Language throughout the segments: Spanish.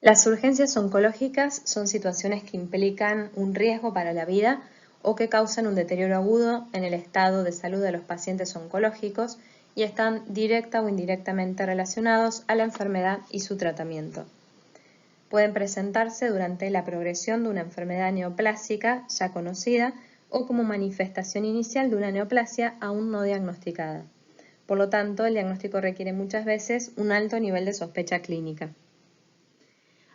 Las urgencias oncológicas son situaciones que implican un riesgo para la vida o que causan un deterioro agudo en el estado de salud de los pacientes oncológicos y están directa o indirectamente relacionados a la enfermedad y su tratamiento. Pueden presentarse durante la progresión de una enfermedad neoplásica ya conocida o como manifestación inicial de una neoplasia aún no diagnosticada. Por lo tanto, el diagnóstico requiere muchas veces un alto nivel de sospecha clínica.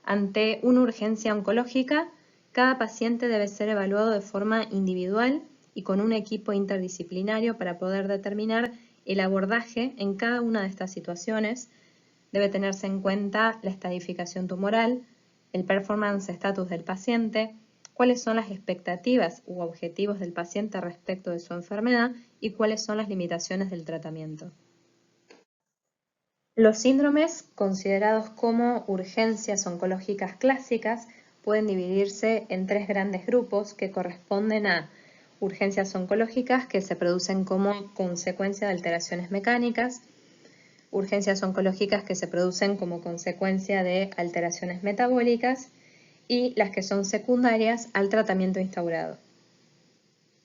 Ante una urgencia oncológica, cada paciente debe ser evaluado de forma individual y con un equipo interdisciplinario para poder determinar el abordaje en cada una de estas situaciones. Debe tenerse en cuenta la estadificación tumoral, el performance status del paciente, cuáles son las expectativas u objetivos del paciente respecto de su enfermedad y cuáles son las limitaciones del tratamiento. Los síndromes considerados como urgencias oncológicas clásicas pueden dividirse en tres grandes grupos que corresponden a urgencias oncológicas que se producen como consecuencia de alteraciones mecánicas, urgencias oncológicas que se producen como consecuencia de alteraciones metabólicas y las que son secundarias al tratamiento instaurado.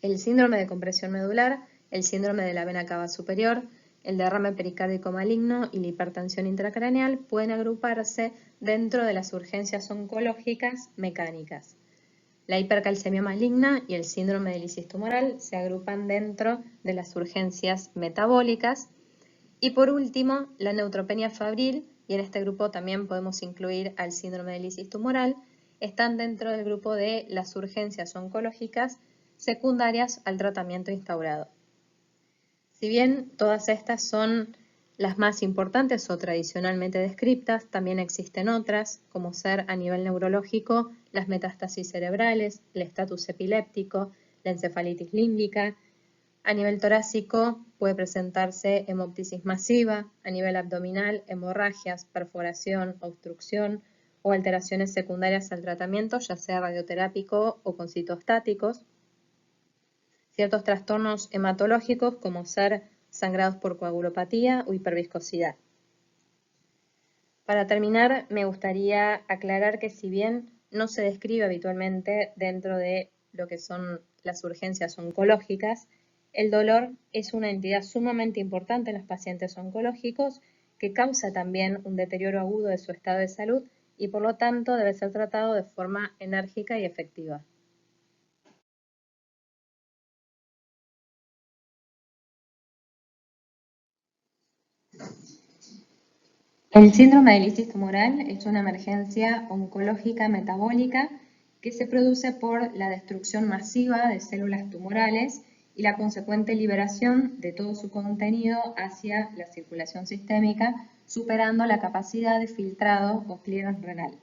El síndrome de compresión medular, el síndrome de la vena cava superior, el derrame pericárdico maligno y la hipertensión intracraneal pueden agruparse dentro de las urgencias oncológicas mecánicas. La hipercalcemia maligna y el síndrome de lisis tumoral se agrupan dentro de las urgencias metabólicas. Y por último, la neutropenia febril, y en este grupo también podemos incluir al síndrome de lisis tumoral, están dentro del grupo de las urgencias oncológicas secundarias al tratamiento instaurado. Si bien todas estas son las más importantes o tradicionalmente descritas, también existen otras, como ser a nivel neurológico las metástasis cerebrales, el estatus epiléptico, la encefalitis límbica. A nivel torácico puede presentarse hemoptisis masiva, a nivel abdominal hemorragias, perforación, obstrucción o alteraciones secundarias al tratamiento, ya sea radioterápico o con citostáticos. Ciertos trastornos hematológicos como ser sangrados por coagulopatía o hiperviscosidad. Para terminar, me gustaría aclarar que si bien no se describe habitualmente dentro de lo que son las urgencias oncológicas, el dolor es una entidad sumamente importante en los pacientes oncológicos que causa también un deterioro agudo de su estado de salud y por lo tanto debe ser tratado de forma enérgica y efectiva. El síndrome de lisis tumoral es una emergencia oncológica metabólica que se produce por la destrucción masiva de células tumorales y la consecuente liberación de todo su contenido hacia la circulación sistémica, superando la capacidad de filtrado o clearance renal.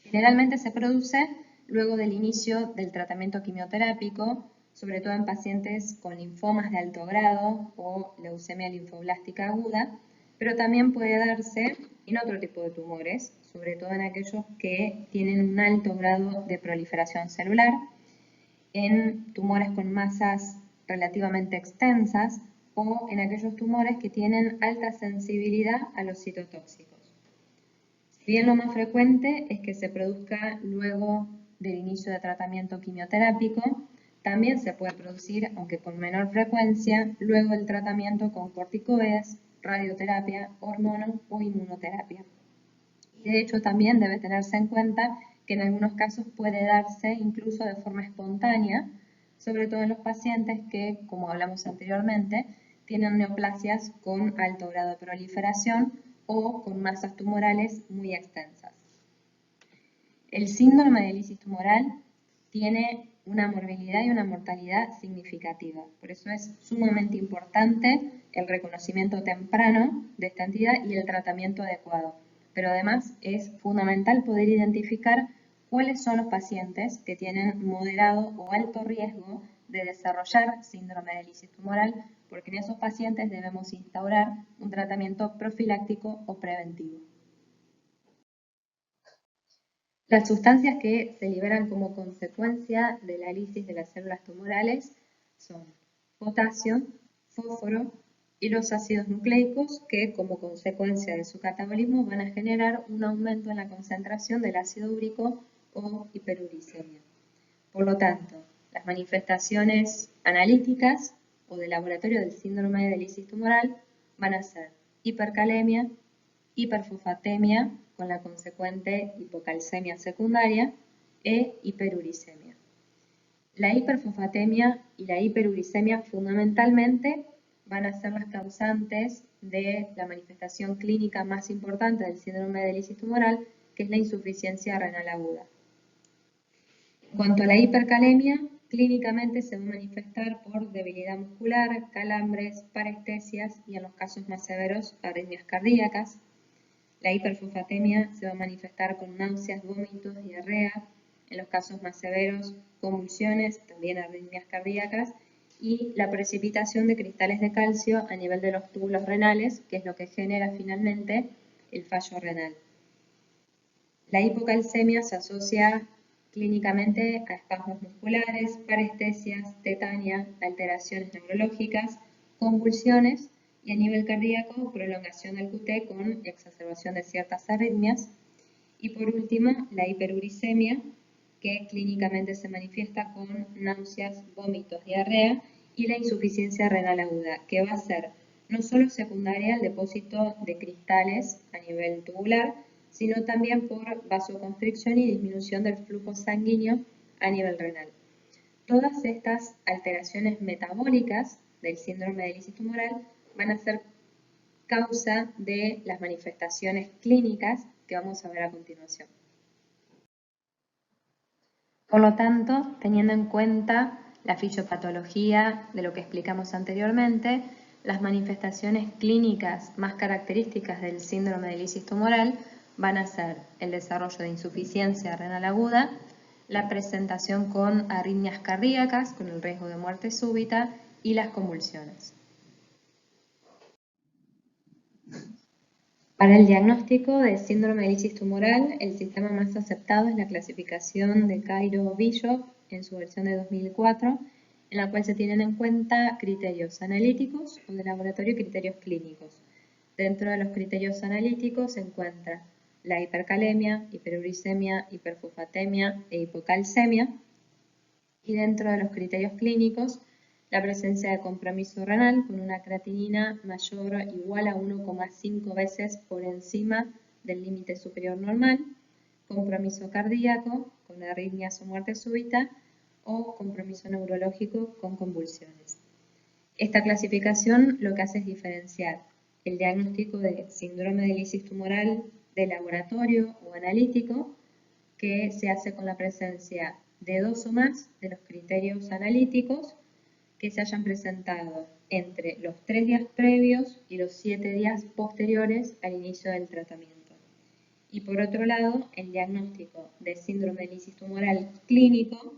Generalmente se produce luego del inicio del tratamiento quimioterápico, sobre todo en pacientes con linfomas de alto grado o leucemia linfoblástica aguda, pero también puede darse en otro tipo de tumores, sobre todo en aquellos que tienen un alto grado de proliferación celular, en tumores con masas relativamente extensas o en aquellos tumores que tienen alta sensibilidad a los citotóxicos. Si bien lo más frecuente es que se produzca luego del inicio de tratamiento quimioterápico, también se puede producir, aunque con menor frecuencia, luego del tratamiento con corticoides, radioterapia, hormona o inmunoterapia. De hecho, también debe tenerse en cuenta que en algunos casos puede darse incluso de forma espontánea, sobre todo en los pacientes que, como hablamos anteriormente, tienen neoplasias con alto grado de proliferación o con masas tumorales muy extensas. El síndrome de lisis tumoral tiene una morbilidad y una mortalidad significativa. Por eso es sumamente importante el reconocimiento temprano de esta entidad y el tratamiento adecuado. Pero además es fundamental poder identificar cuáles son los pacientes que tienen moderado o alto riesgo de desarrollar síndrome de lisis tumoral, porque en esos pacientes debemos instaurar un tratamiento profiláctico o preventivo. Las sustancias que se liberan como consecuencia de la lisis de las células tumorales son potasio, fósforo, y los ácidos nucleicos que, como consecuencia de su catabolismo, van a generar un aumento en la concentración del ácido úrico o hiperuricemia. Por lo tanto, las manifestaciones analíticas o de laboratorio del síndrome de lisis tumoral van a ser hipercalemia, hiperfosfatemia con la consecuente hipocalcemia secundaria e hiperuricemia. La hiperfosfatemia y la hiperuricemia fundamentalmente van a ser las causantes de la manifestación clínica más importante del síndrome de lisis tumoral, que es la insuficiencia renal aguda. En cuanto a la hipercalemia, clínicamente se va a manifestar por debilidad muscular, calambres, parestesias y en los casos más severos, arritmias cardíacas. La hiperfosfatemia se va a manifestar con náuseas, vómitos, diarrea, en los casos más severos, convulsiones, también arritmias cardíacas, y la precipitación de cristales de calcio a nivel de los túbulos renales, que es lo que genera finalmente el fallo renal. La hipocalcemia se asocia clínicamente a espasmos musculares, parestesias, tetania, alteraciones neurológicas, convulsiones y a nivel cardíaco, prolongación del QT con exacerbación de ciertas arritmias. Y por último, la hiperuricemia, que clínicamente se manifiesta con náuseas, vómitos, diarrea y la insuficiencia renal aguda, que va a ser no solo secundaria al depósito de cristales a nivel tubular, sino también por vasoconstricción y disminución del flujo sanguíneo a nivel renal. Todas estas alteraciones metabólicas del síndrome de lisis tumoral van a ser causa de las manifestaciones clínicas que vamos a ver a continuación. Por lo tanto, teniendo en cuenta la fisiopatología de lo que explicamos anteriormente, las manifestaciones clínicas más características del síndrome de lisis tumoral van a ser el desarrollo de insuficiencia renal aguda, la presentación con arritmias cardíacas, con el riesgo de muerte súbita y las convulsiones. Para el diagnóstico de síndrome de lisis tumoral, el sistema más aceptado es la clasificación de Cairo-Bishop en su versión de 2004, en la cual se tienen en cuenta criterios analíticos o de laboratorio y criterios clínicos. Dentro de los criterios analíticos se encuentra la hipercalemia, hiperuricemia, hiperfosfatemia e hipocalcemia, y dentro de los criterios clínicos la presencia de compromiso renal con una creatinina mayor o igual a 1,5 veces por encima del límite superior normal, compromiso cardíaco con arritmias o muerte súbita o compromiso neurológico con convulsiones. Esta clasificación lo que hace es diferenciar el diagnóstico de síndrome de lisis tumoral de laboratorio o analítico, que se hace con la presencia de 2 o más de los criterios analíticos que se hayan presentado entre los 3 días previos y los 7 días posteriores al inicio del tratamiento. Y por otro lado, el diagnóstico de síndrome de lisis tumoral clínico,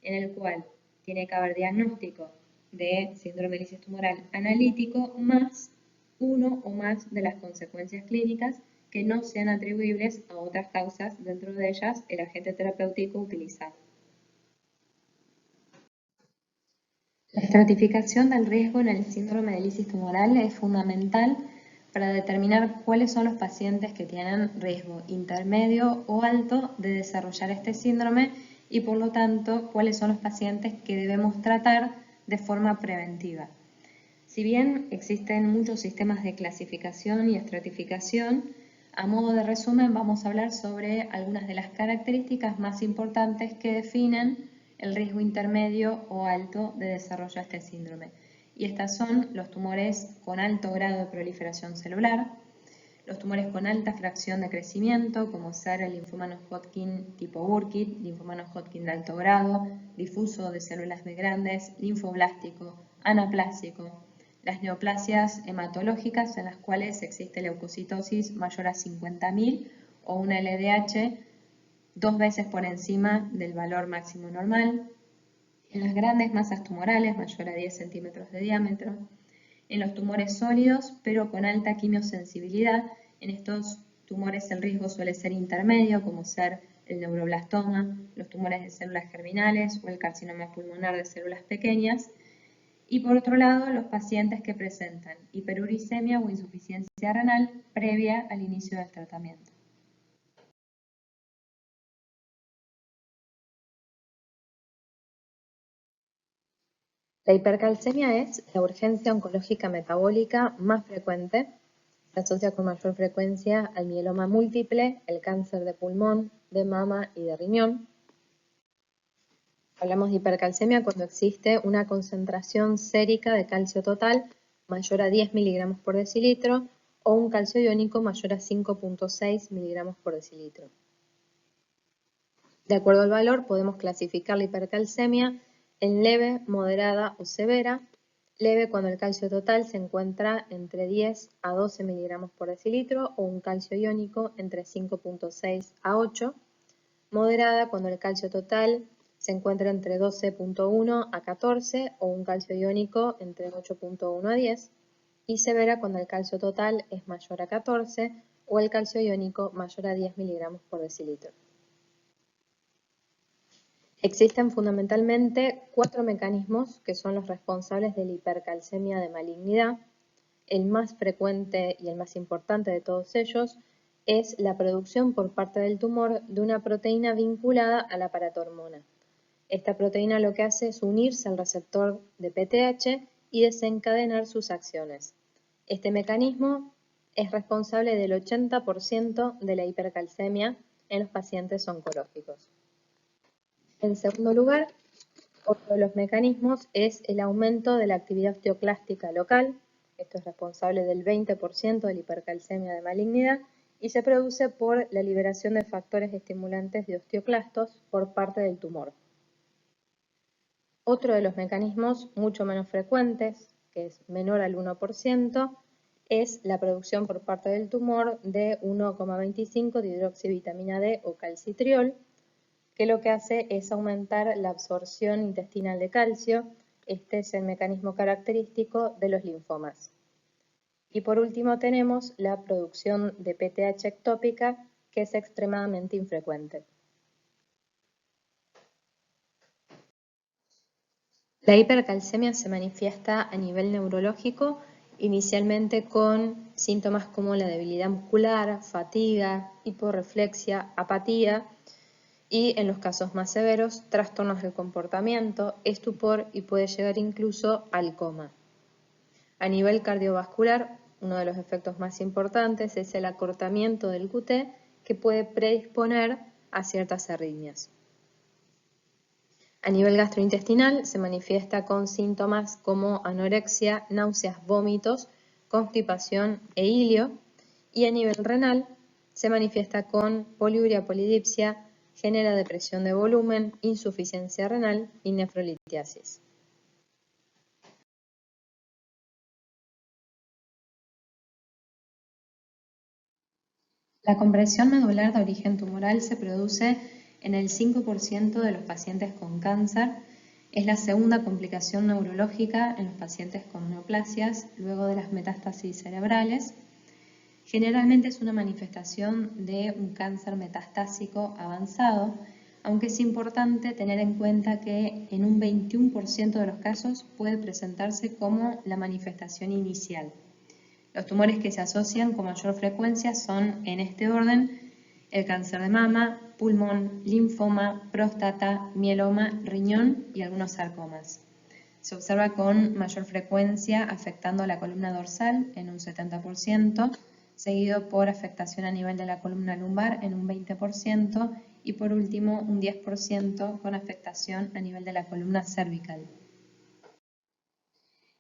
en el cual tiene que haber diagnóstico de síndrome de lisis tumoral analítico más 1 o más de las consecuencias clínicas que no sean atribuibles a otras causas, dentro de ellas el agente terapéutico utilizado. La estratificación del riesgo en el síndrome de lisis tumoral es fundamental para determinar cuáles son los pacientes que tienen riesgo intermedio o alto de desarrollar este síndrome y por lo tanto cuáles son los pacientes que debemos tratar de forma preventiva. Si bien existen muchos sistemas de clasificación y estratificación, a modo de resumen vamos a hablar sobre algunas de las características más importantes que definen el riesgo intermedio o alto de desarrollo de este síndrome. Y estas son los tumores con alto grado de proliferación celular, los tumores con alta fracción de crecimiento, como ser el linfoma no-Hodgkin tipo Burkitt, linfoma no-Hodgkin de alto grado, difuso de células B grandes, linfoblástico, anaplásico, las neoplasias hematológicas en las cuales existe leucocitosis mayor a 50.000 o una LDH 2 veces por encima del valor máximo normal, en las grandes masas tumorales mayor a 10 centímetros de diámetro, en los tumores sólidos pero con alta quimiosensibilidad. En estos tumores el riesgo suele ser intermedio, como ser el neuroblastoma, los tumores de células germinales o el carcinoma pulmonar de células pequeñas. Y por otro lado, los pacientes que presentan hiperuricemia o insuficiencia renal previa al inicio del tratamiento. La hipercalcemia es la urgencia oncológica metabólica más frecuente. Se asocia con mayor frecuencia al mieloma múltiple, el cáncer de pulmón, de mama y de riñón. Hablamos de hipercalcemia cuando existe una concentración sérica de calcio total mayor a 10 miligramos por decilitro o un calcio iónico mayor a 5.6 miligramos por decilitro. De acuerdo al valor, podemos clasificar la hipercalcemia en leve, moderada o severa. Leve cuando el calcio total se encuentra entre 10 a 12 miligramos por decilitro o un calcio iónico entre 5.6 a 8. Moderada cuando el calcio total se encuentra entre 12.1 a 14 o un calcio iónico entre 8.1 a 10. Y severa cuando el calcio total es mayor a 14 o el calcio iónico mayor a 10 miligramos por decilitro. Existen fundamentalmente 4 mecanismos que son los responsables de la hipercalcemia de malignidad. El más frecuente y el más importante de todos ellos es la producción por parte del tumor de una proteína vinculada a la paratormona. Esta proteína lo que hace es unirse al receptor de PTH y desencadenar sus acciones. Este mecanismo es responsable del 80% de la hipercalcemia en los pacientes oncológicos. En segundo lugar, otro de los mecanismos es el aumento de la actividad osteoclástica local. Esto es responsable del 20% de la hipercalcemia de malignidad y se produce por la liberación de factores estimulantes de osteoclastos por parte del tumor. Otro de los mecanismos mucho menos frecuentes, que es menor al 1%, es la producción por parte del tumor de 1,25 de hidroxivitamina D o calcitriol, que lo que hace es aumentar la absorción intestinal de calcio. Este es el mecanismo característico de los linfomas. Y por último tenemos la producción de PTH ectópica, que es extremadamente infrecuente. La hipercalcemia se manifiesta a nivel neurológico, inicialmente con síntomas como la debilidad muscular, fatiga, hiporreflexia, apatía, y en los casos más severos, trastornos del comportamiento, estupor y puede llegar incluso al coma. A nivel cardiovascular, uno de los efectos más importantes es el acortamiento del QT que puede predisponer a ciertas arritmias. A nivel gastrointestinal se manifiesta con síntomas como anorexia, náuseas, vómitos, constipación e ilio, y a nivel renal se manifiesta con poliuria, polidipsia, genera depresión de volumen, insuficiencia renal y nefrolitiasis. La compresión medular de origen tumoral se produce en el 5% de los pacientes con cáncer. Es la segunda complicación neurológica en los pacientes con neoplasias luego de las metástasis cerebrales. Generalmente es una manifestación de un cáncer metastásico avanzado, aunque es importante tener en cuenta que en un 21% de los casos puede presentarse como la manifestación inicial. Los tumores que se asocian con mayor frecuencia son, en este orden, el cáncer de mama, pulmón, linfoma, próstata, mieloma, riñón y algunos sarcomas. Se observa con mayor frecuencia afectando la columna dorsal en un 70%, seguido por afectación a nivel de la columna lumbar en un 20% y por último un 10% con afectación a nivel de la columna cervical.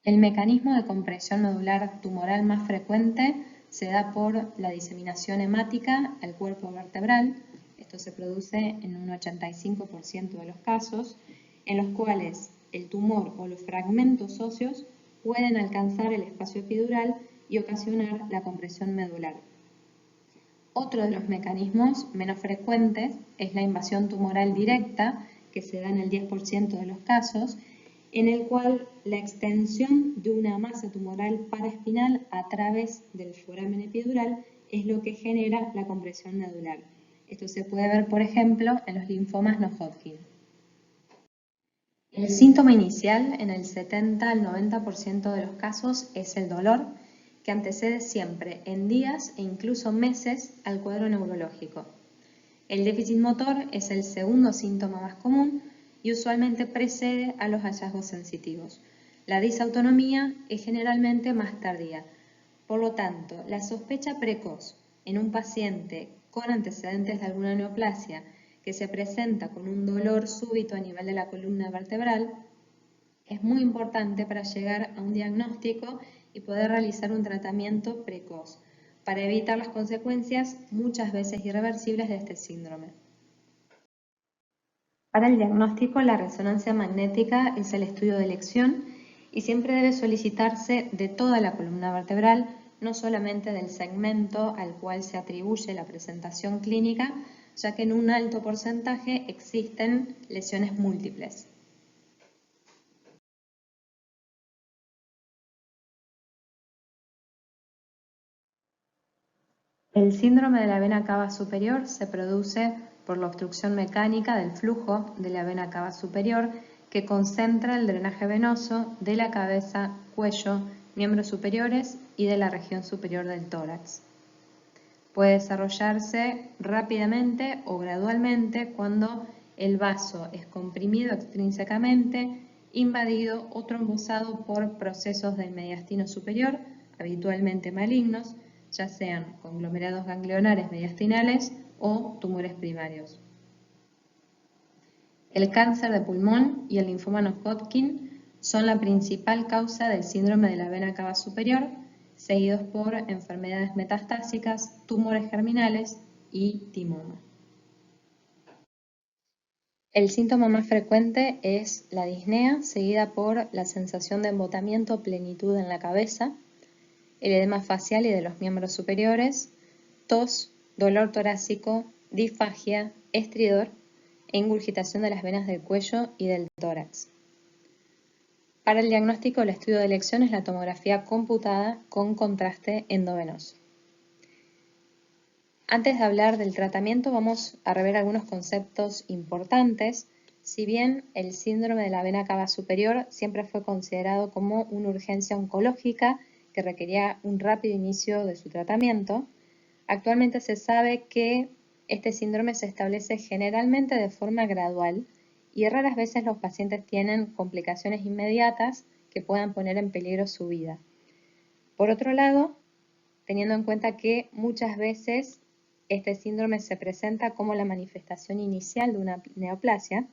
El mecanismo de compresión medular tumoral más frecuente se da por la diseminación hemática al cuerpo vertebral. Esto se produce en un 85% de los casos, en los cuales el tumor o los fragmentos óseos pueden alcanzar el espacio epidural y ocasionar la compresión medular. Otro de los mecanismos menos frecuentes es la invasión tumoral directa, que se da en el 10% de los casos, en el cual la extensión de una masa tumoral paraespinal a través del foramen epidural es lo que genera la compresión medular. Esto se puede ver, por ejemplo, en los linfomas no Hodgkin. El síntoma inicial en el 70 al 90% de los casos es el dolor, que antecede siempre en días e incluso meses al cuadro neurológico. El déficit motor es el segundo síntoma más común y usualmente precede a los hallazgos sensitivos. La disautonomía es generalmente más tardía. Por lo tanto, la sospecha precoz en un paciente con antecedentes de alguna neoplasia que se presenta con un dolor súbito a nivel de la columna vertebral es muy importante para llegar a un diagnóstico y poder realizar un tratamiento precoz para evitar las consecuencias muchas veces irreversibles de este síndrome. Para el diagnóstico, la resonancia magnética es el estudio de elección y siempre debe solicitarse de toda la columna vertebral, no solamente del segmento al cual se atribuye la presentación clínica, ya que en un alto porcentaje existen lesiones múltiples. El síndrome de la vena cava superior se produce por la obstrucción mecánica del flujo de la vena cava superior que concentra el drenaje venoso de la cabeza, cuello, miembros superiores y de la región superior del tórax. Puede desarrollarse rápidamente o gradualmente cuando el vaso es comprimido extrínsecamente, invadido o trombosado por procesos del mediastino superior, habitualmente malignos, ya sean conglomerados ganglionares mediastinales o tumores primarios. El cáncer de pulmón y el linfoma no-Hodgkin son la principal causa del síndrome de la vena cava superior, seguidos por enfermedades metastásicas, tumores germinales y timoma. El síntoma más frecuente es la disnea, seguida por la sensación de embotamiento o plenitud en la cabeza, el edema facial y de los miembros superiores, tos, dolor torácico, disfagia, estridor e ingurgitación de las venas del cuello y del tórax. Para el diagnóstico, el estudio de elección es la tomografía computada con contraste endovenoso. Antes de hablar del tratamiento, vamos a rever algunos conceptos importantes. Si bien el síndrome de la vena cava superior siempre fue considerado como una urgencia oncológica que requería un rápido inicio de su tratamiento, actualmente se sabe que este síndrome se establece generalmente de forma gradual y raras veces los pacientes tienen complicaciones inmediatas que puedan poner en peligro su vida. Por otro lado, teniendo en cuenta que muchas veces este síndrome se presenta como la manifestación inicial de una neoplasia,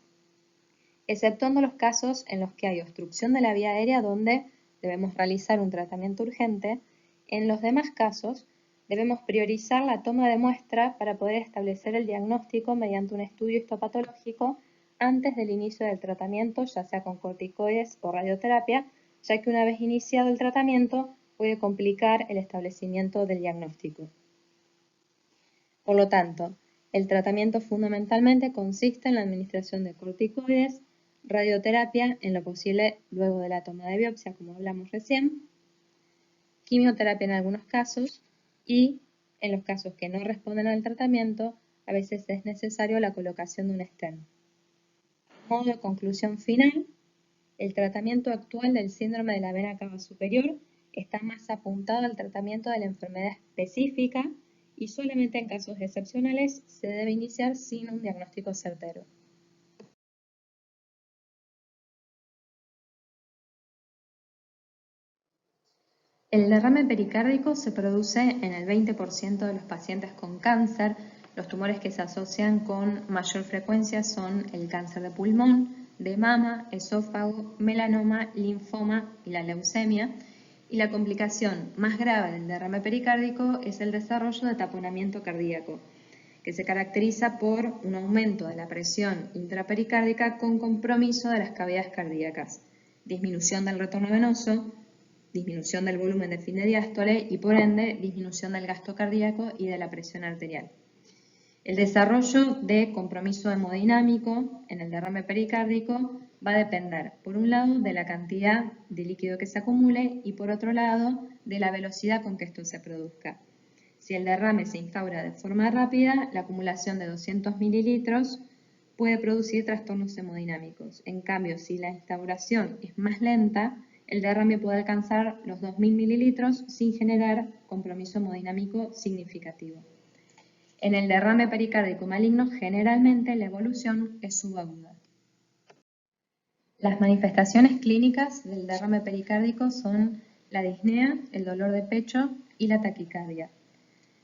exceptuando los casos en los que hay obstrucción de la vía aérea donde debemos realizar un tratamiento urgente, en los demás casos debemos priorizar la toma de muestra para poder establecer el diagnóstico mediante un estudio histopatológico antes del inicio del tratamiento, ya sea con corticoides o radioterapia, ya que una vez iniciado el tratamiento puede complicar el establecimiento del diagnóstico. Por lo tanto, el tratamiento fundamentalmente consiste en la administración de corticoides, radioterapia, en lo posible luego de la toma de biopsia, como hablamos recién, quimioterapia en algunos casos y, en los casos que no responden al tratamiento, a veces es necesario la colocación de un stent. Modo de conclusión final, el tratamiento actual del síndrome de la vena cava superior está más apuntado al tratamiento de la enfermedad específica y solamente en casos excepcionales se debe iniciar sin un diagnóstico certero. El derrame pericárdico se produce en el 20% de los pacientes con cáncer. Los tumores que se asocian con mayor frecuencia son el cáncer de pulmón, de mama, esófago, melanoma, linfoma y la leucemia. Y la complicación más grave del derrame pericárdico es el desarrollo de taponamiento cardíaco, que se caracteriza por un aumento de la presión intrapericárdica con compromiso de las cavidades cardíacas, disminución del retorno venoso, disminución del volumen de fin de diástole y por ende disminución del gasto cardíaco y de la presión arterial. El desarrollo de compromiso hemodinámico en el derrame pericárdico va a depender, por un lado, de la cantidad de líquido que se acumule y por otro lado, de la velocidad con que esto se produzca. Si el derrame se instaura de forma rápida, la acumulación de 200 mililitros puede producir trastornos hemodinámicos. En cambio, si la instauración es más lenta, el derrame puede alcanzar los 2000 mililitros sin generar compromiso hemodinámico significativo. En el derrame pericárdico maligno, generalmente la evolución es subaguda. Las manifestaciones clínicas del derrame pericárdico son la disnea, el dolor de pecho y la taquicardia.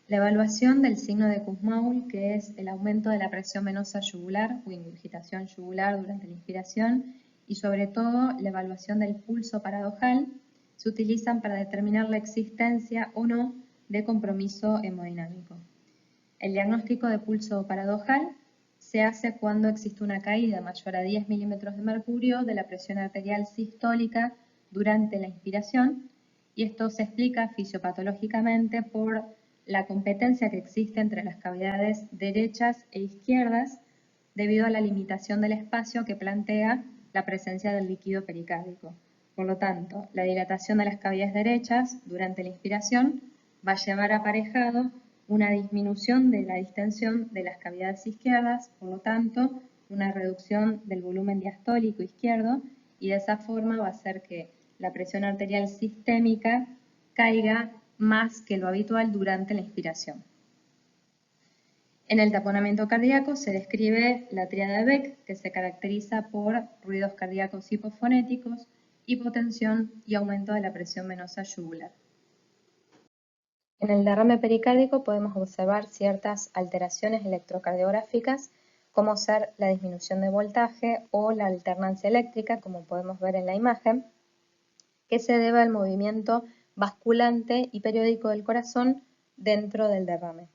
La evaluación del signo de Kussmaul, que es el aumento de la presión venosa yugular o ingurgitación yugular durante la inspiración, y sobre todo la evaluación del pulso paradojal, se utilizan para determinar la existencia o no de compromiso hemodinámico. El diagnóstico de pulso paradojal se hace cuando existe una caída mayor a 10 milímetros de mercurio de la presión arterial sistólica durante la inspiración, y esto se explica fisiopatológicamente por la competencia que existe entre las cavidades derechas e izquierdas debido a la limitación del espacio que plantea la presencia del líquido pericárdico. Por lo tanto, la dilatación de las cavidades derechas durante la inspiración va a llevar aparejado una disminución de la distensión de las cavidades izquierdas, por lo tanto, una reducción del volumen diastólico izquierdo, y de esa forma va a hacer que la presión arterial sistémica caiga más que lo habitual durante la inspiración. En el taponamiento cardíaco se describe la tríada de Beck, que se caracteriza por ruidos cardíacos hipofonéticos, hipotensión y aumento de la presión venosa yugular. En el derrame pericárdico podemos observar ciertas alteraciones electrocardiográficas, como ser la disminución de voltaje o la alternancia eléctrica, como podemos ver en la imagen, que se debe al movimiento basculante y periódico del corazón dentro del derrame.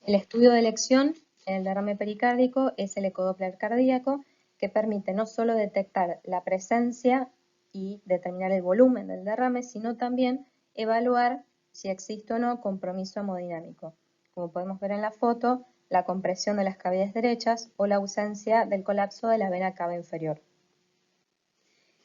El estudio de elección en el derrame pericárdico es el ecodoppler cardíaco, que permite no solo detectar la presencia y determinar el volumen del derrame, sino también evaluar si existe o no compromiso hemodinámico. Como podemos ver en la foto, la compresión de las cavidades derechas o la ausencia del colapso de la vena cava inferior.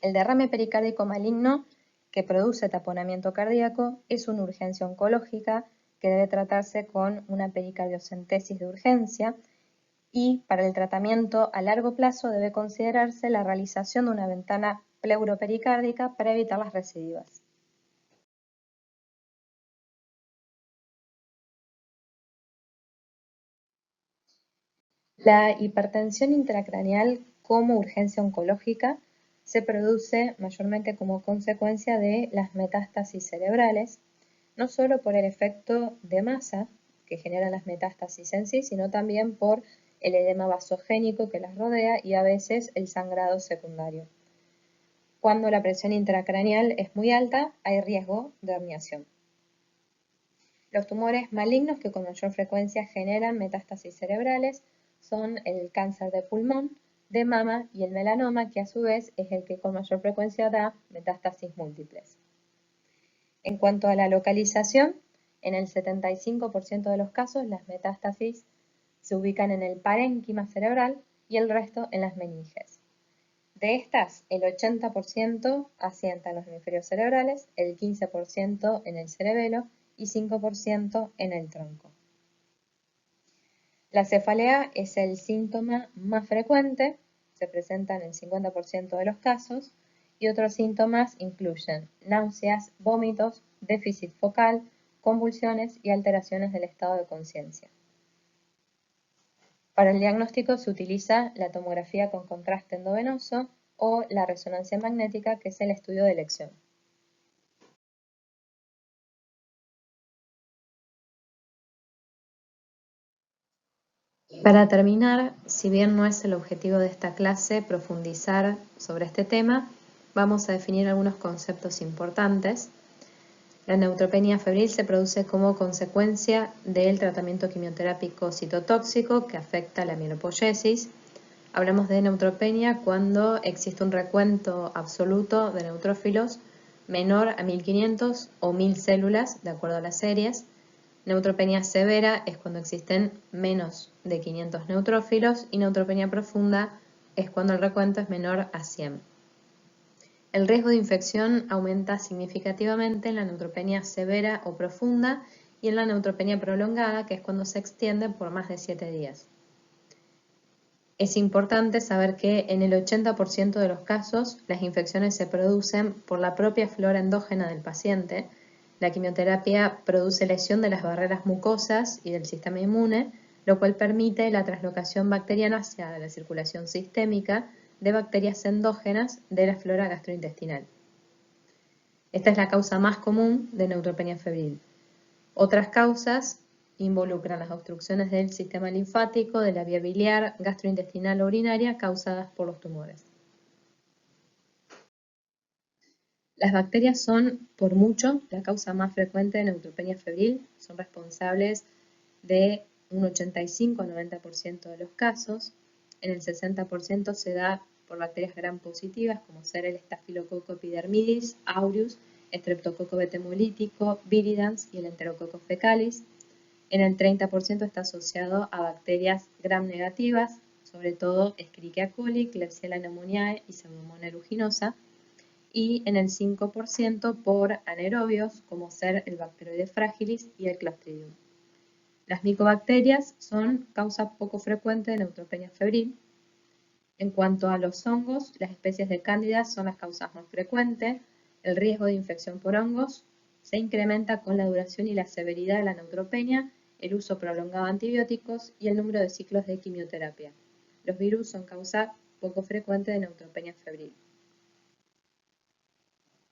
El derrame pericárdico maligno que produce taponamiento cardíaco es una urgencia oncológica que debe tratarse con una pericardiocentesis de urgencia, y para el tratamiento a largo plazo debe considerarse la realización de una ventana pleuropericárdica para evitar las recidivas. La hipertensión intracraneal como urgencia oncológica se produce mayormente como consecuencia de las metástasis cerebrales, no solo por el efecto de masa que generan las metástasis en sí, sino también por el edema vasogénico que las rodea y a veces el sangrado secundario. Cuando la presión intracraneal es muy alta, hay riesgo de herniación. Los tumores malignos que con mayor frecuencia generan metástasis cerebrales son el cáncer de pulmón, de mama y el melanoma, que a su vez es el que con mayor frecuencia da metástasis múltiples. En cuanto a la localización, en el 75% de los casos las metástasis se ubican en el parénquima cerebral y el resto en las meninges. De estas, el 80% asienta en los hemisferios cerebrales, el 15% en el cerebelo y 5% en el tronco. La cefalea es el síntoma más frecuente, se presenta en el 50% de los casos, y otros síntomas incluyen náuseas, vómitos, déficit focal, convulsiones y alteraciones del estado de conciencia. Para el diagnóstico se utiliza la tomografía con contraste endovenoso o la resonancia magnética, que es el estudio de elección. Para terminar, si bien no es el objetivo de esta clase profundizar sobre este tema, vamos a definir algunos conceptos importantes. La neutropenia febril se produce como consecuencia del tratamiento quimioterápico citotóxico que afecta la mielopoiesis. Hablamos de neutropenia cuando existe un recuento absoluto de neutrófilos menor a 1500 o 1000 células, de acuerdo a las series. Neutropenia severa es cuando existen menos de 500 neutrófilos, y neutropenia profunda es cuando el recuento es menor a 100. El riesgo de infección aumenta significativamente en la neutropenia severa o profunda y en la neutropenia prolongada, que es cuando se extiende por más de 7 días. Es importante saber que en el 80% de los casos las infecciones se producen por la propia flora endógena del paciente. La quimioterapia produce lesión de las barreras mucosas y del sistema inmune, lo cual permite la translocación bacteriana hacia la circulación sistémica de bacterias endógenas de la flora gastrointestinal. Esta es la causa más común de neutropenia febril. Otras causas involucran las obstrucciones del sistema linfático, de la vía biliar, gastrointestinal o urinaria causadas por los tumores. Las bacterias son, por mucho, la causa más frecuente de neutropenia febril. Son responsables de un 85 a 90% de los casos. En el 60% se da por bacterias gram positivas, como ser el Staphylococcus epidermidis, aureus, Streptococcus betemolítico, viridans y el Enterococcus fecalis. En el 30% está asociado a bacterias gram negativas, sobre todo Escherichia coli, Klebsiella pneumoniae y Pseudomonas aeruginosa, y en el 5% por anaerobios, como ser el Bacteroides fragilis y el Clostridium. Las micobacterias son causa poco frecuente de neutropenia febril. En cuanto a los hongos, las especies de Cándida son las causas más frecuentes. El riesgo de infección por hongos se incrementa con la duración y la severidad de la neutropenia, el uso prolongado de antibióticos y el número de ciclos de quimioterapia. Los virus son causa poco frecuente de neutropenia febril.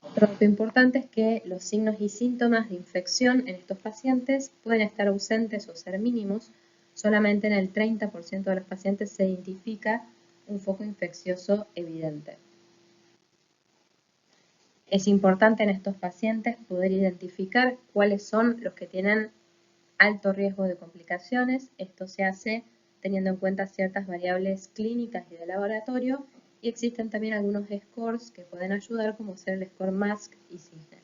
Otro dato importante es que los signos y síntomas de infección en estos pacientes pueden estar ausentes o ser mínimos. Solamente en el 30% de los pacientes se identifica un foco infeccioso evidente. Es importante en estos pacientes poder identificar cuáles son los que tienen alto riesgo de complicaciones. Esto se hace teniendo en cuenta ciertas variables clínicas y de laboratorio, y existen también algunos scores que pueden ayudar, como ser el score MASC y SIGNE.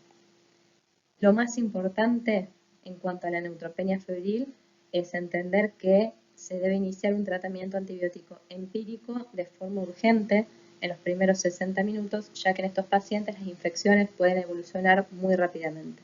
Lo más importante en cuanto a la neutropenia febril es entender que se debe iniciar un tratamiento antibiótico empírico de forma urgente en los primeros 60 minutos, ya que en estos pacientes las infecciones pueden evolucionar muy rápidamente.